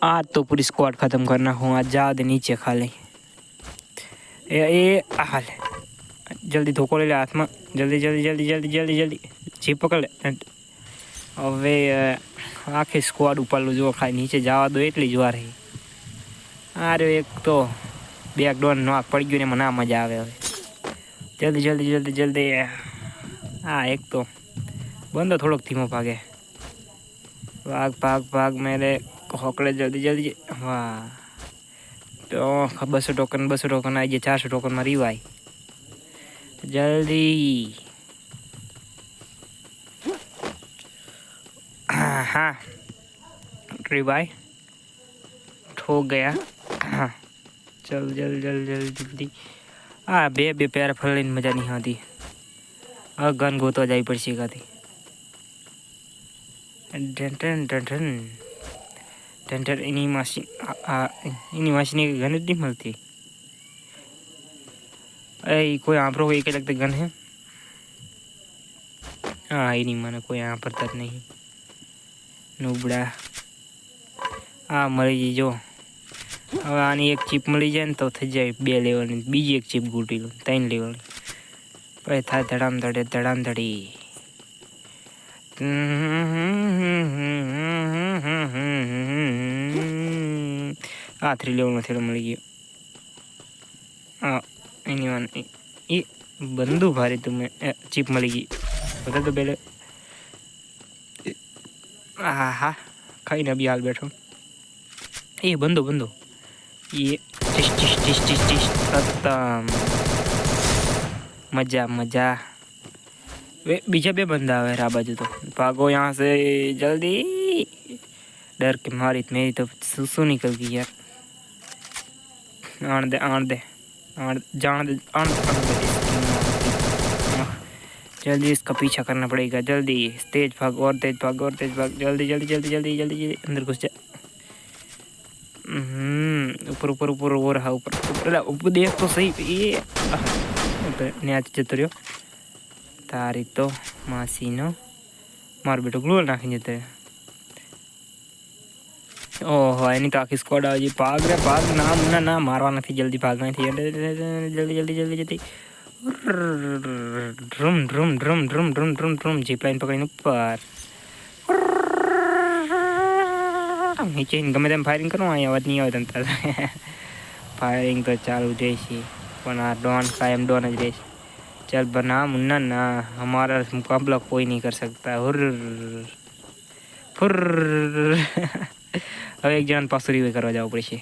आज तो पूरी स्क्वाड खत्म करना हूँ। आज जा दे नीचे खाली ए हाल जल्दी धोको ले हाथ में जल्दी जल्दी जल्दी जल्दी जल्दी जल्दी जीप पकड़ ले હવે આખી સ્ક્વોડ ઉપરલું જો ખાલી નીચે જવા દો એટલી જ વાર અરે એક તો બેક ડોર નોક પડી ગયું ને મને ના મજા આવે હવે જલ્દી જલ્દી જલ્દી જલ્દી હા એક તો બંદો થોડોક ધીમો ભાગે ભાગ ભાગ ભાગ મેરે હોકડે જલ્દી જલ્દી વાહ તો 200 ટોકન આવી જાય 400 ટોકનમાં રીવાય जल्दी हाँ रिवाई ठोक गया हाँ चल जल जल जल जल्दी हाँ बे पैर फल मजा नहीं आती गन गोतवा जाई पड़े गाती टन टन टन टन टन इनी मशीन की गन नहीं मिलती कोई यहाँ पर एक लगता गन है हाँ ही नहीं माना कोई यहाँ पर तक नहीं नुबड़ा हाँ मरी जो હવે આની એક ચીપ મળી જાય ને તો થઈ જાય 2 લેવલની બીજી એક ચીપ ગૂંટી લો 3 લેવલની પછી થાય ધડામ ધડી આ 3 લેવલનો થેડો મળી ગયો હા એની વાન એ બંદૂક ભારી તમે ચીપ મળી ગઈ બધા તો બેલે હા હા ખાઈને બી હાલ બેઠો એ બંદો ये टिश खत्म मजा मजा वे बीजा बे बंदा है रा बाजू तो भागो यहाँ से जल्दी डर के मारी मेरी तो सुसु निकल गई यार आन दे जान दे जल्दी इसका पीछा करना पड़ेगा जल्दी तेज भाग और तेज भाग जल्दी जल्दी जल्दी जल्दी जल्दी जल्दी अंदर घुस जा ऊपर ऊपर ऊपर वो रहा ऊपर देख तो सही ये न्याच जतो रह्यो तारी तो मासीनो मार बेटो ग्लूअल नाखी जते ओहो एनी तो आखी स्क्वॉड आवी भाग रे भाग ना ना मारवा नथी जल्दी भागना थी जल्दी जल्दी जल्दी जल्दी drum drum drum drum drum drum drum jeep line पकड़ीने ऊपर नीचे गमे तेम फायरिंग करो अँ अवाज नहीं आवे तंत्र फायरिंग तो चालू जैसी पण आ डॉन कायम डॉन ज रहे चल बना मुन्ना ना हमारा मुकाबला कोई नहीं कर सकता हुर फुर अब एक जन पासुरी करवा जाओ पड़े